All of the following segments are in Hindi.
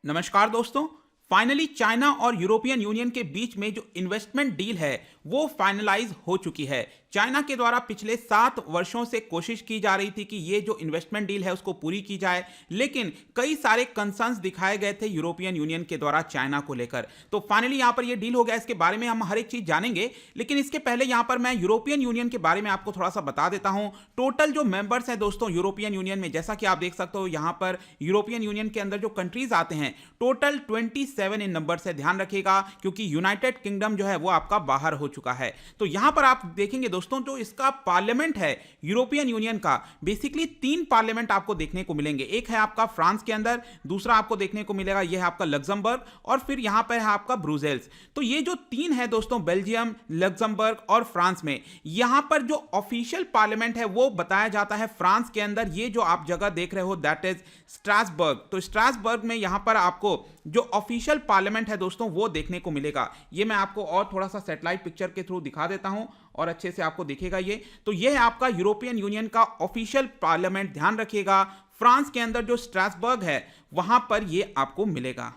नमस्कार दोस्तों। फाइनली चाइना और यूरोपियन यूनियन के बीच में जो इन्वेस्टमेंट डील है वो फाइनलाइज हो चुकी है। चाइना के द्वारा पिछले 7 वर्षों से कोशिश की जा रही थी कि ये जो इन्वेस्टमेंट डील है उसको पूरी की जाए, लेकिन कई सारे कंसर्न्स दिखाए गए थे यूरोपियन यूनियन के द्वारा चाइना को लेकर। तो फाइनली यहाँ पर ये डील हो गया। इसके बारे में हम हर एक चीज जानेंगे, लेकिन इसके पहले यहाँ पर मैं यूरोपियन यूनियन के बारे में आपको थोड़ा सा बता देता हूँ। टोटल जो मेंबर्स हैं दोस्तों यूरोपियन यूनियन में, जैसा कि आप देख सकते हो यहाँ पर यूरोपियन यूनियन के अंदर जो कंट्रीज आते हैं टोटल 27 इन नंबर से, ध्यान रखिएगा क्योंकि यूनाइटेड किंगडम जो है वो आपका बाहर हो चुका है। तो यहां पर आप देखेंगे दोस्तों, जो इसका पार्लियामेंट है यूरोपियन यूनियन का, बेसिकली 3 पार्लियामेंट आपको देखने को मिलेंगे। एक है आपका फ्रांस के अंदर, दूसरा आपको देखने को मिलेगा यह है आपका लग्जमबर्ग, और फिर यहां पर है आपका ब्रुसेल्स। तो ये जो 3 है दोस्तों, बेल्जियम, लग्जमबर्ग और फ्रांस में, यहां पर जो ऑफिशियल पार्लियामेंट है वो बताया जाता है फ्रांस के अंदर। ये जो आप जगह देख रहे हो दैट इज स्ट्रासबर्ग। तो स्ट्रासबर्ग में यहां पर आपको जो ऑफिशियल पार्लियामेंट है दोस्तों वो देखने को मिलेगा। ये मैं आपको और थोड़ा सा सैटेलाइट पिक्चर के थ्रू दिखा देता हूं और अच्छे से आपको दिखेगा ये। तो ये है आपका यूरोपियन यूनियन का ऑफिशियल पार्लियामेंट। ध्यान रखिएगा फ्रांस के अंदर जो स्ट्रासबर्ग है वहां पर ये आपको मिलेगा।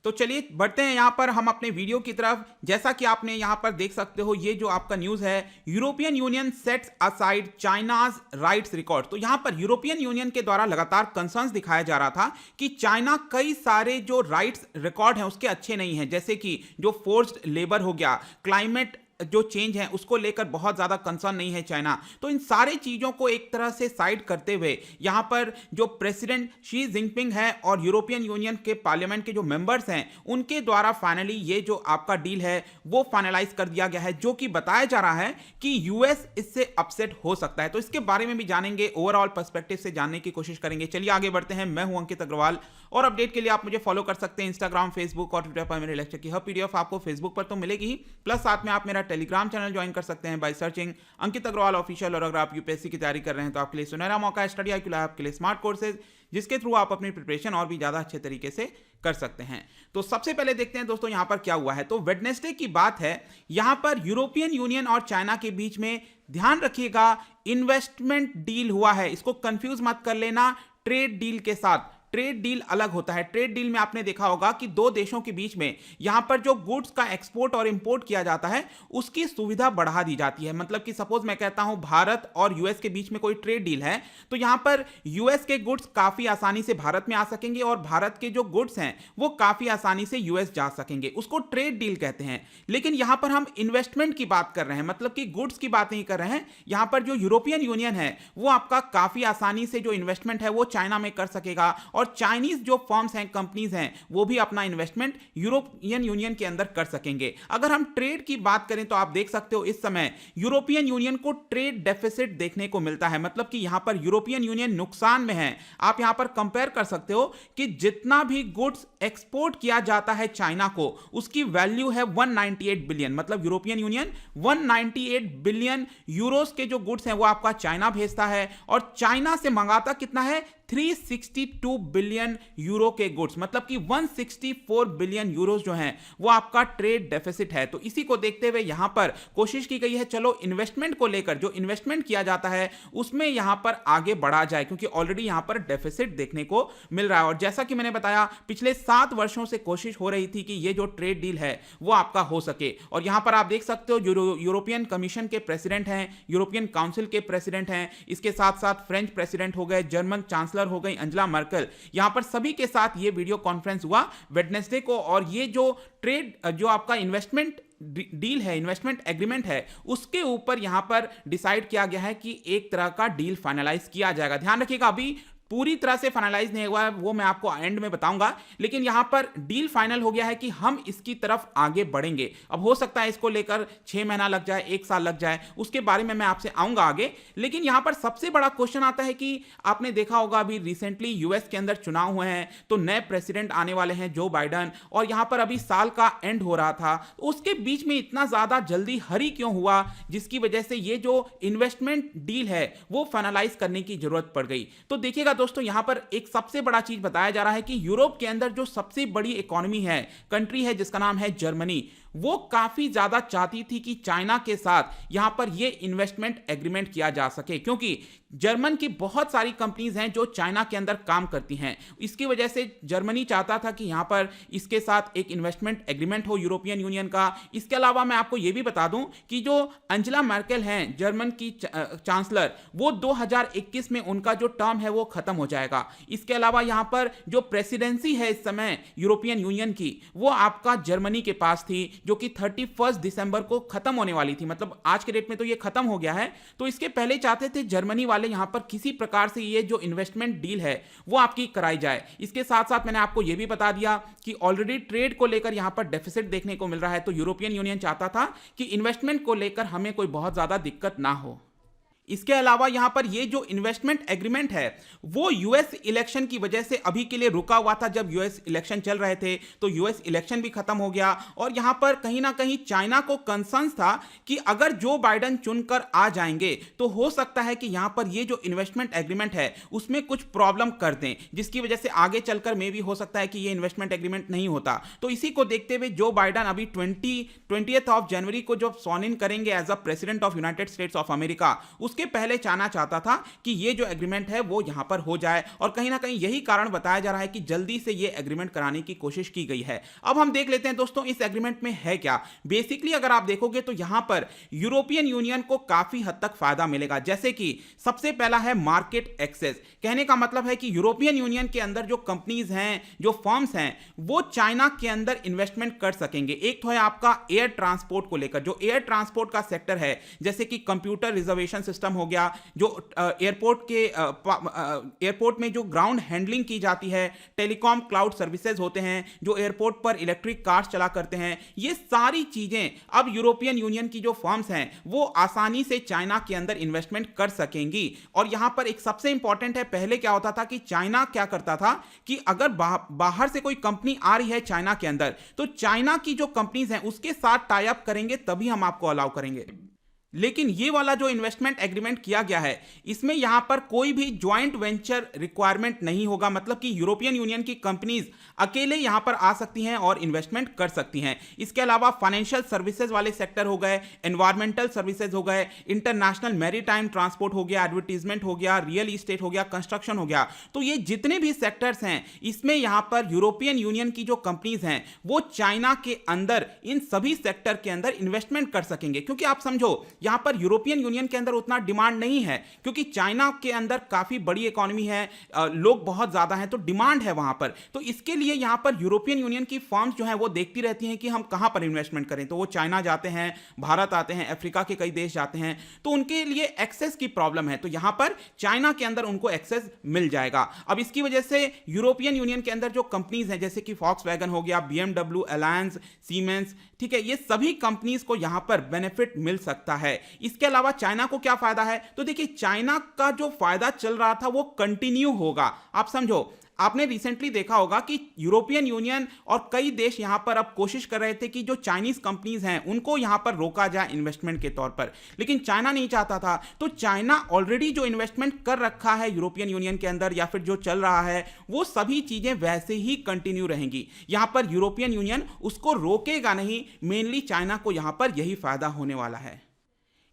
तो चलिए बढ़ते हैं यहाँ पर हम अपने वीडियो की तरफ। जैसा कि आपने यहाँ पर देख सकते हो, ये जो आपका न्यूज़ है, European union sets aside China's rights record. तो यहाँ पर यूरोपियन यूनियन के द्वारा लगातार कंसर्न्स दिखाया जा रहा था कि चाइना कई सारे जो राइट्स रिकॉर्ड हैं उसके अच्छे नहीं हैं, जैसे कि जो फोर्स्ड लेबर हो गया, क्लाइमेट जो चेंज है उसको लेकर बहुत ज्यादा कंसर्न नहीं है चाइना। तो इन सारी चीजों को एक तरह से साइड करते हुए यहां पर जो प्रेसिडेंट शी जिनपिंग है और यूरोपियन यूनियन के पार्लियामेंट के जो मेंबर्स हैं उनके द्वारा फाइनली ये जो आपका डील है वो फाइनलाइज कर दिया गया है, जो कि बताया जा रहा है कि यूएस इससे अपसेट हो सकता है। तो इसके बारे में भी जानेंगे, ओवरऑल पर्सपेक्टिव से जानने की कोशिश करेंगे। चलिए आगे बढ़ते हैं। मैं हूं अंकित अग्रवाल और अपडेट के लिए आप मुझे फॉलो कर सकते हैं इंस्टाग्राम, फेसबुक और ट्विटर पर। मेरे लेक्चर की हर पीडीएफ आपको फेसबुक पर तो मिलेगी ही, प्लस साथ में आप मेरा टेलीग्राम चैनल ज्वाइन कर सकते हैं by searching Ankit Agrawal official. और अगर आप यूपीएससी की तैयारी कर रहे हैं तो आपके लिए सुनहरा मौका है स्टडी IQ लैब के लिए स्मार्ट कोर्सेज, जिसके थ्रू आप अपनी प्रिपरेशन और भी ज्यादा अच्छे तरीके से कर सकते हैं। तो सबसे पहले देखते हैं दोस्तों यहां पर क्या हुआ है। तो वेडनेसडे की बात है, यहां पर यूरोपियन यूनियन और चाइना के बीच में, ध्यान रखिएगा, इन्वेस्टमेंट डील हुआ है। इसको कंफ्यूज मत कर लेना ट्रेड डील के साथ। ट्रेड डील अलग होता है। ट्रेड डील में आपने देखा होगा कि दो देशों के बीच में यहां पर जो गुड्स का एक्सपोर्ट और इंपोर्ट किया जाता है उसकी सुविधा बढ़ा दी जाती है। मतलब कि सपोज मैं कहता हूं भारत और यूएस के बीच में कोई ट्रेड डील है, तो यहां पर यूएस के गुड्स काफी आसानी से भारत में आ सकेंगे और भारत के जो गुड्स हैं वो काफी आसानी से यूएस जा सकेंगे। उसको ट्रेड डील कहते हैं। लेकिन यहां पर हम इन्वेस्टमेंट की बात कर रहे हैं, मतलब कि गुड्स की बात नहीं कर रहे हैं। यहां पर जो यूरोपियन यूनियन है वो आपका काफी आसानी से जो इन्वेस्टमेंट है वो चाइना में कर सकेगा, और चाइनीज जो फर्म्स हैं, कंपनीज हैं, वो भी अपना इन्वेस्टमेंट यूरोपियन यूनियन के अंदर कर सकेंगे। अगर हम ट्रेड की बात करें तो आप देख सकते हो इस समय यूरोपियन यूनियन को ट्रेड डेफिसिट देखने को मिलता है, मतलब कि यहां पर यूरोपियन यूनियन नुकसान में है। आप यहां पर कंपेयर कर सकते हो कि जितना भी गुड्स एक्सपोर्ट किया जाता है चाइना को, उसकी वैल्यू है 198 बिलियन। मतलब यूरोपियन यूनियन 198 बिलियन यूरोस के जो गुड्स हैं वो आपका चाइना भेजता है, और चाइना से मंगाता कितना है, 362 बिलियन यूरो के गुड्स। मतलब कि 164 बिलियन यूरोस जो हैं वो आपका ट्रेड डेफिसिट है। तो इसी को देखते हुए यहां पर कोशिश की गई है, चलो इन्वेस्टमेंट को लेकर, जो इन्वेस्टमेंट किया जाता है उसमें यहां पर आगे बढ़ा जाए, क्योंकि ऑलरेडी यहां पर डेफिसिट देखने को मिल रहा है। और जैसा कि मैंने बताया, पिछले 7 वर्षों से कोशिश हो रही थी कि ये जो ट्रेड डील है वो आपका हो सके। और यहां पर आप देख सकते हो यूरोपियन कमीशन के प्रेसिडेंट हैं, यूरोपियन काउंसिल के प्रेसिडेंट हैं, इसके साथ साथ फ्रेंच प्रेसिडेंट हो गए, जर्मन चांसलर हो गई अंजेला मर्केल, यहां पर सभी के साथ ये वीडियो कॉन्फ्रेंस हुआ वेडनेसडे को। और ये जो ट्रेड, जो आपका इन्वेस्टमेंट डील है, इन्वेस्टमेंट एग्रीमेंट है, उसके ऊपर यहां पर डिसाइड किया गया है कि एक तरह का डील फाइनलाइज किया जाएगा। ध्यान रखिएगा, अभी पूरी तरह से फाइनलाइज नहीं हुआ है, वो मैं आपको एंड में बताऊंगा, लेकिन यहां पर डील फाइनल हो गया है कि हम इसकी तरफ आगे बढ़ेंगे। अब हो सकता है इसको लेकर 6 महीना लग जाए, 1 साल लग जाए, उसके बारे में मैं आपसे आऊंगा आगे। लेकिन यहां पर सबसे बड़ा क्वेश्चन आता है कि आपने देखा होगा अभी रिसेंटली यूएस के अंदर चुनाव हुए हैं, तो नए प्रेसिडेंट आने वाले हैं जो बाइडन, और यहां पर अभी साल का एंड हो रहा था, तो उसके बीच में इतना ज्यादा जल्दी हरी क्यों हुआ, जिसकी वजह से ये जो इन्वेस्टमेंट डील है वो फाइनलाइज करने की जरूरत पड़ गई। तो देखिएगा दोस्तों, यहां पर एक सबसे बड़ा चीज बताया जा रहा है कि यूरोप के अंदर जो सबसे बड़ी इकोनॉमी है, कंट्री है जिसका नाम है जर्मनी, वो काफी ज्यादा चाहती थी कि चाइना के साथ यहां पर ये इन्वेस्टमेंट एग्रीमेंट किया जा सके, क्योंकि जर्मन की बहुत सारी कंपनीज हैं जो चाइना के अंदर काम करती हैं। इसकी वजह से जर्मनी चाहता था कि यहां पर इसके साथ एक इन्वेस्टमेंट एग्रीमेंट हो यूरोपियन यूनियन का। इसके अलावा मैं आपको यह भी बता दूं कि जो अंजेला मर्केल हैं जर्मन की चांसलर, वो 2021 में उनका जो टर्म है वो खत्म हो जाएगा। इसके अलावा यहां पर जो प्रेसिडेंसी है इस समय यूरोपियन यूनियन की, वो आपका जर्मनी के पास थी, जो कि 31 दिसंबर को खत्म होने वाली थी। मतलब आज के डेट में तो ये खत्म हो गया है। तो इसके पहले चाहते थे जर्मनी वाले यहां पर किसी प्रकार से ये जो इन्वेस्टमेंट डील है वो आपकी कराई जाए। इसके साथ साथ मैंने आपको यह भी बता दिया कि ऑलरेडी ट्रेड को लेकर यहां पर डेफिसिट देखने को मिल रहा है, तो यूरोपियन यूनियन चाहता था कि इन्वेस्टमेंट को लेकर हमें कोई बहुत ज्यादा दिक्कत ना हो। इसके अलावा यहां पर ये जो इन्वेस्टमेंट एग्रीमेंट है वो यूएस इलेक्शन की वजह से अभी के लिए रुका हुआ था। जब यूएस इलेक्शन चल रहे थे तो यूएस इलेक्शन भी खत्म हो गया, और यहां पर कहीं ना कहीं चाइना को कंसर्न था कि अगर जो बाइडेन चुनकर आ जाएंगे तो हो सकता है कि यहां पर ये जो इन्वेस्टमेंट एग्रीमेंट है उसमें कुछ प्रॉब्लम कर दें, जिसकी वजह से आगे चलकर मे भी हो सकता है कि ये इन्वेस्टमेंट एग्रीमेंट नहीं होता। तो इसी को देखते हुए जो बाइडेन अभी 20th ऑफ जनवरी को जब सॉन इन करेंगे as a president of United States of America, उसके पहले चाइना चाहता था कि ये जो एग्रीमेंट है वो यहां पर हो जाए, और कहीं ना कहीं यही कारण बताया जा रहा है कि जल्दी से ये एग्रीमेंट कराने की कोशिश की गई है। अब हम देख लेते हैं दोस्तों इस एग्रीमेंट में है क्या। बेसिकली अगर आप देखोगे तो यहां पर यूरोपियन यूनियन को काफी हद तक फायदा मिलेगा। जैसे कि सबसे पहला है मार्केट एक्सेस। कहने का मतलब है कि यूरोपियन यूनियन के अंदर जो कंपनीज हैं, जो फर्म्स हैं, वो चाइना के अंदर इन्वेस्टमेंट कर सकेंगे। एक तो है आपका एयर ट्रांसपोर्ट को लेकर, जो एयर ट्रांसपोर्ट का सेक्टर है, जैसे कि कंप्यूटर रिजर्वेशन सिस्टम हो गया, जो एयरपोर्ट में जो ग्राउंड हैंडलिंग की जाती है, टेलीकॉम क्लाउड सर्विसेज होते हैं, जो एयरपोर्ट पर इलेक्ट्रिक कार्स चला करते हैं, ये सारी चीजें अब यूरोपियन यूनियन की जो फर्म्स हैं वो आसानी से चाइना के अंदर इन्वेस्टमेंट कर सकेंगी। और यहां पर एक सबसे इंपॉर्टेंट है, पहले क्या होता था कि चाइना क्या करता था कि अगर बाहर से कोई कंपनी आ रही है चाइना के अंदर, तो चाइना की जो कंपनीज हैं उसके साथ टाई अप करेंगे तभी हम आपको अलाउ करेंगे। लेकिन ये वाला जो इन्वेस्टमेंट एग्रीमेंट किया गया है, इसमें यहां पर कोई भी ज्वाइंट वेंचर रिक्वायरमेंट नहीं होगा। मतलब कि यूरोपियन यूनियन की कंपनीज अकेले यहां पर आ सकती हैं और इन्वेस्टमेंट कर सकती हैं। इसके अलावा फाइनेंशियल सर्विसेज वाले सेक्टर हो गए, एनवायरमेंटल सर्विसेज हो गए, इंटरनेशनल मैरीटाइम ट्रांसपोर्ट हो गया, एडवर्टीजमेंट हो गया, रियल इस्टेट हो गया, कंस्ट्रक्शन हो गया, तो ये जितने भी सेक्टर्स हैं इसमें यहां पर यूरोपियन यूनियन की जो कंपनीज हैं वो चाइना के अंदर इन सभी सेक्टर के अंदर इन्वेस्टमेंट कर सकेंगे। क्योंकि आप समझो यहां पर यूरोपियन यूनियन के अंदर उतना डिमांड नहीं है, क्योंकि चाइना के अंदर काफी बड़ी इकोनॉमी है, लोग बहुत ज्यादा हैं, तो डिमांड है वहां पर। तो इसके लिए यहां पर यूरोपियन यूनियन की फर्म्स जो हैं वो देखती रहती हैं कि हम कहां पर इन्वेस्टमेंट करें, तो वो चाइना जाते हैं, भारत आते हैं, अफ्रीका के कई देश जाते हैं, तो उनके लिए एक्सेस की प्रॉब्लम है। तो यहां पर चाइना के अंदर उनको एक्सेस मिल जाएगा। अब इसकी वजह से यूरोपियन यूनियन के अंदर जो कंपनीज हैं, जैसे कि फॉक्सवैगन हो गया, BMW, अलायंस, सीमेंस, ठीक है, ये सभी कंपनीज को यहां पर बेनिफिट मिल सकता है। इसके अलावा चाइना को क्या फायदा है, तो देखिए चाइना का जो फायदा चल रहा था वो कंटिन्यू होगा। आप समझो, आपने रिसेंटली देखा होगा कि यूरोपियन यूनियन और कई देश यहां पर अब कोशिश कर रहे थे कि जो चाइनीज कंपनीज हैं उनको यहां पर रोका जाए इन्वेस्टमेंट के तौर पर, लेकिन चाइना नहीं चाहता था। तो चाइना ऑलरेडी जो इन्वेस्टमेंट कर रखा है यूरोपियन यूनियन के अंदर या फिर जो चल रहा है वो सभी चीजें वैसे ही कंटिन्यू रहेंगी। यहां पर यूरोपियन यूनियन उसको रोकेगा नहीं, मेनली चाइना को यहां पर यही फायदा होने वाला है।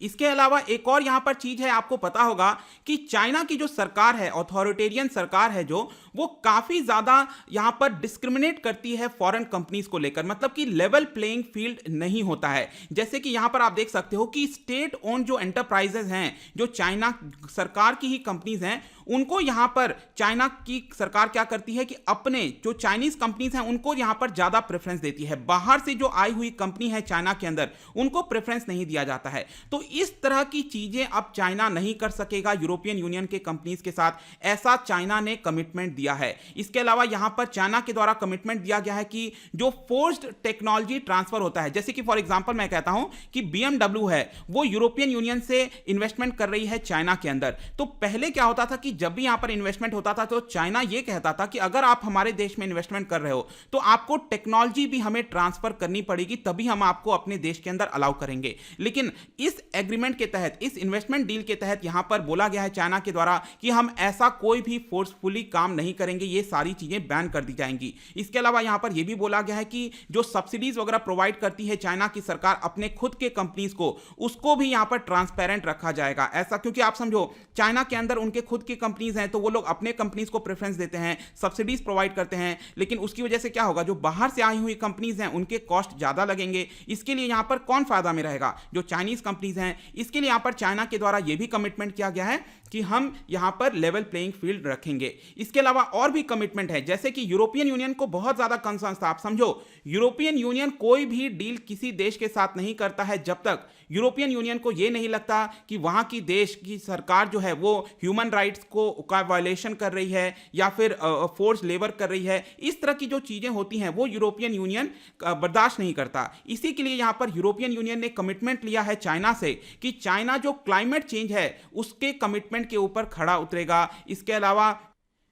इसके अलावा एक और यहां पर चीज है, आपको पता होगा कि चाइना की जो सरकार है, ऑथोरिटेरियन सरकार है जो, वो काफी ज्यादा यहां पर डिस्क्रिमिनेट करती है फॉरेन कंपनीज को लेकर। मतलब कि लेवल प्लेइंग फील्ड नहीं होता है। जैसे कि यहां पर आप देख सकते हो कि स्टेट ओन जो एंटरप्राइजेज हैं, जो चाइना सरकार की ही कंपनीज हैं, उनको यहां पर चाइना की सरकार क्या करती है कि अपने जो चाइनीज कंपनीज हैं उनको यहां पर ज्यादा प्रेफरेंस देती है। बाहर से जो आई हुई कंपनी है चाइना के अंदर, उनको प्रेफरेंस नहीं दिया जाता है। तो इस तरह की चीजें अब चाइना नहीं कर सकेगा यूरोपियन यूनियन के कंपनीज के साथ, ऐसा चाइना ने कमिटमेंट दिया है। इसके अलावा यहां पर चाइना के द्वारा कमिटमेंट दिया गया है कि जो फोर्स्ड टेक्नोलॉजी ट्रांसफर होता है, जैसे कि फॉर एग्जांपल मैं कहता हूं कि BMW है वो यूरोपियन यूनियन से इन्वेस्टमेंट कर रही है चाइना के अंदर। तो पहले क्या होता था कि जब भी यहां पर इन्वेस्टमेंट होता था तो चाइना यह कहता था कि अगर आप हमारे देश में इन्वेस्टमेंट कर रहे हो तो आपको टेक्नोलॉजी भी हमें ट्रांसफर करनी पड़ेगी, तभी हम आपको अपने देश के अंदर अलाउ करेंगे। लेकिन इस एग्रीमेंट के तहत, इस इन्वेस्टमेंट डील के तहत यहां पर बोला गया है चाइना के द्वारा कि हम ऐसा कोई भी फोर्सफुली काम नहीं करेंगे, ये सारी चीजें बैन कर दी जाएंगी। इसके अलावा यहां पर यह भी बोला गया है कि जो सब्सिडीज वगैरह प्रोवाइड करती है चाइना की सरकार अपने खुद के कंपनीज को, उसको भी यहां पर ट्रांसपेरेंट रखा जाएगा। ऐसा क्योंकि आप समझो चाइना के अंदर उनके खुद की कंपनीज हैं, तो वो लोग अपने कंपनीज को प्रेफरेंस देते हैं, सब्सिडीज प्रोवाइड करते हैं, लेकिन उसकी वजह से क्या होगा, जो बाहर से आई हुई कंपनीज हैं उनके कॉस्ट ज्यादा लगेंगे। इसके लिए यहां पर कौन फायदा में रहेगा, जो चाइनीज कंपनीज हैं। इसके लिए यहां पर चाइना के द्वारा यह भी कमिटमेंट किया गया है कि हम यहां पर लेवल प्लेइंग फील्ड रखेंगे। इसके अलावा और भी कमिटमेंट है, जैसे कि यूरोपियन यूनियन को बहुत ज्यादा कंसर्न था। आप समझो यूरोपियन यूनियन कोई भी डील किसी देश के साथ नहीं करता है जब तक यूरोपियन यूनियन को यह नहीं लगता कि वहां की देश की सरकार जो है वो ह्यूमन राइट्स को का वायलेशन कर रही है या फिर फोर्स लेबर कर रही है। इस तरह की जो चीजें होती हैं वो यूरोपियन यूनियन बर्दाश्त नहीं करता। इसी के लिए यहां पर यूरोपियन यूनियन ने कमिटमेंट लिया है चाइना से कि चाइना जो क्लाइमेट चेंज है उसके कमिटमेंट के ऊपर खड़ा उतरेगा। इसके अलावा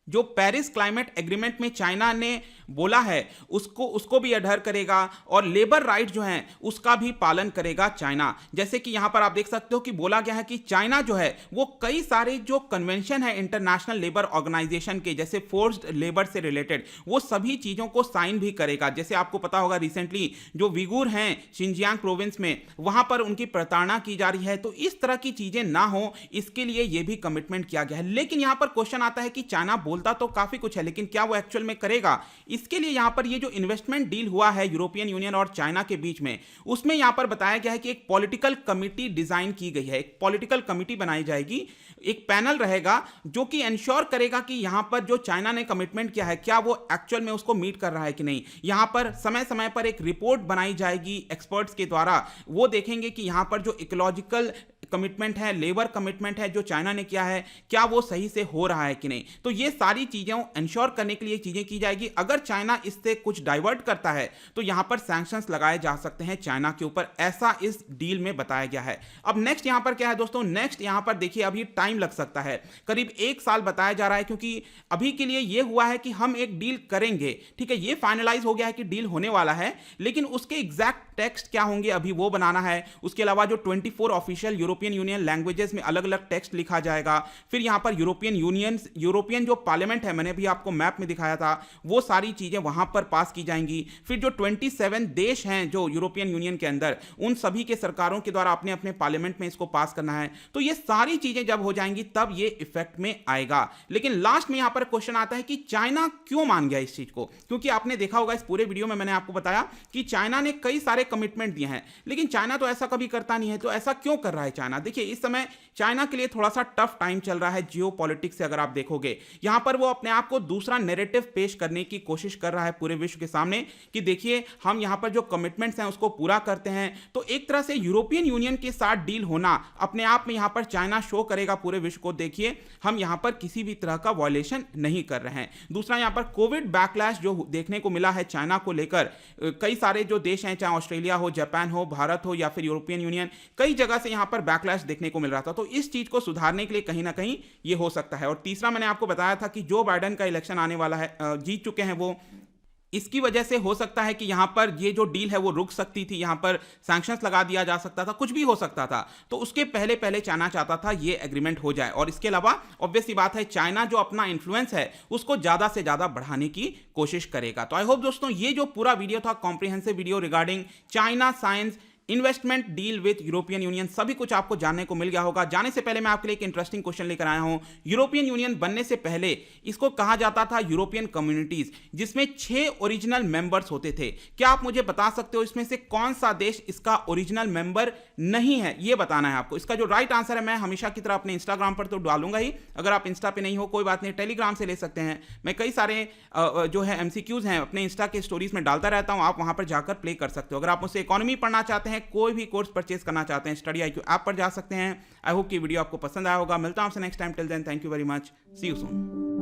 जो पेरिस क्लाइमेट एग्रीमेंट में चाइना ने बोला है उसको भी अडहर करेगा और लेबर राइट जो हैं उसका भी पालन करेगा चाइना। जैसे कि यहां पर आप देख सकते हो कि बोला गया है कि चाइना जो है वो कई सारे जो कन्वेंशन है इंटरनेशनल लेबर ऑर्गेनाइजेशन के, जैसे फोर्स्ड लेबर से रिलेटेड, वो सभी चीजों को साइन भी करेगा। जैसे आपको पता होगा रिसेंटली जो विगुर हैं शिनजियांग प्रोविंस में, वहां पर उनकी प्रताड़ना की जा रही है। तो इस तरह की चीजें ना हो, इसके लिए यह भी कमिटमेंट किया गया है। लेकिन यहां पर क्वेश्चन आता है कि चाइना बोलता तो काफी कुछ है, लेकिन क्या वो एक्चुअल में करेगा? इसके लिए यहां पर ये जो इन्वेस्टमेंट डील हुआ है यूरोपियन यूनियन और चाइना के बीच में, उसमें यहां पर बताया गया है कि एक पॉलिटिकल कमिटी डिजाइन की गई है। एक पॉलिटिकल कमिटी बनाई जाएगी, एक पैनल रहेगा जो कि इंश्योर करेगा कि यहां पर जो चाइना ने कमिटमेंट किया है क्या वो एक्चुअल में उसको मीट कर रहा है कि नहीं। यहां पर समय समय पर एक रिपोर्ट बनाई जाएगी एक्सपर्ट्स के द्वारा, वो देखेंगे कि यहां पर जो इकोलॉजिकल कमिटमेंट है, लेबर कमिटमेंट है जो चाइना ने किया है, क्या वो सही से हो रहा है कि नहीं। तो ये सारी चीजें इंश्योर करने के लिए चीजें की जाएगी। अगर चाइना इससे कुछ डाइवर्ट करता है तो यहां पर सैंक्शंस लगाए जा सकते हैं चाइना के ऊपर, ऐसा इस डील में बताया गया है। अब नेक्स्ट यहां पर क्या है दोस्तों, नेक्स्ट यहां पर देखिए अभी टाइम लग सकता है, करीब 1 साल बताया जा रहा है, क्योंकि अभी के लिए यह हुआ है कि हम एक डील करेंगे, ठीक है, ये फाइनलाइज हो गया है कि डील होने वाला है, लेकिन उसके एग्जैक्ट टेक्स्ट क्या होंगे अभी वो बनाना है। उसके अलावा जो 24 ऑफिशियल यूरोपियन यूनियन लैंग्वेजेस में अलग अलग टेक्स्ट लिखा जाएगा। फिर यहां पर यूरोपियन जो पार्लियामेंट है, मैंने भी आपको मैप में दिखाया था, वो सारी चीजें वहां पर पास की जाएंगी। फिर जो 27 देश हैं जो यूरोपियन यूनियन के अंदर, उन सभी के सरकारों के द्वारा अपने अपने पार्लियामेंट में इसको पास करना है। तो ये सारी चीजें जब हो जाएंगी तब ये इफेक्ट में आएगा। लेकिन लास्ट में यहां पर क्वेश्चन आता है कि चाइना क्यों मान गया इस चीज को, क्योंकि आपने देखा होगा इस पूरे वीडियो में मैंने आपको बताया कि चाइना ने कई सारे कमिटमेंट दिए हैं, लेकिन चाइना तो ऐसा कभी करता नहीं है। तो ऐसा क्यों कर रहा है चाइना? देखिए इस समय चाइना के लिए थोड़ा सा टफ टाइम चल रहा है जियोपॉलिटिक्स से। अगर आप देखोगे यहां पर वो अपने आप को दूसरा नैरेटिव पेश करने की कोशिश कर रहा है पूरे विश्व के सामने कि देखिए हम यहां पर जो कमिटमेंट्स हैं उसको पूरा करते हैं। तो एक तरह से यूरोपियन यूनियन के साथ डील होना अपने आप में यहां पर चाइना शो करेगा पूरे विश्व को, देखिए हम यहां पर किसी भी तरह का वायलेशन नहीं कर रहे हैं। दूसरा यहां पर कोविड बैकलैश जो देखने को मिला है चाइना को लेकर, कई सारे जो देश हैं, चाहे ऑस्ट्रेलिया हो, जापान हो, भारत हो या फिर यूरोपियन यूनियन, कई जगह से यहां पर बैकलैश देखने को मिल रहा था। तो इस चीज को सुधारने के लिए कहीं ना कहीं ये हो सकता है। और तीसरा मैंने आपको बताया था कि जो बाइडेन का इलेक्शन आने वाला है, जीत चुके हैं वो, इसकी वजह से हो सकता है कि यहां पर ये जो डील है वो रुक सकती थी, यहां पर सैंक्शंस लगा दिया जा सकता था, कुछ भी हो सकता था। तो उसके पहले पहले चाइना चाहता था ये एग्रीमेंट हो जाए। और इसके अलावा ऑब्वियस सी बात है चाइना जो अपना इन्फ्लुएंस है उसको ज्यादा से ज्यादा बढ़ाने की कोशिश करेगा। तो आई होप दोस्तों ये जो पूरा वीडियो था, comprehensive video regarding China science investment deal with European union, सभी कुछ आपको जानने को मिल गया होगा। जाने से पहले मैं आपके लिए एक इंटरेस्टिंग क्वेश्चन लेकर आया हूं। यूरोपियन यूनियन बनने से पहले इसको कहा जाता था यूरोपियन कम्युनिटीज, जिसमें 6 ओरिजिनल मेंबर्स होते थे। क्या आप मुझे बता सकते हो इसमें से कौन सा देश इसका ओरिजिनल मेंबर नहीं है? ये बताना है आपको। इसका जो राइट आंसर है मैं हमेशा की तरह अपने इंस्टाग्राम पर तो डालूंगा ही, अगर आप इंस्टा पे नहीं हो कोई बात नहीं, टेलीग्राम से ले सकते हैं। मैं कई सारे जो है MCQs हैं अपने इंस्टा के स्टोरीज में डालता रहता हूं, आप वहां पर जाकर प्ले कर सकते हो। अगर आप मुझसे इकोनॉमी पढ़ना चाहते हैं, कोई भी कोर्स परचेस करना चाहते हैं, स्टडी IQ ऐप पर जा सकते हैं। आई होप कि वीडियो आपको पसंद आया होगा। मिलता हूं आपसे next time. Till then thank you very much, see you soon.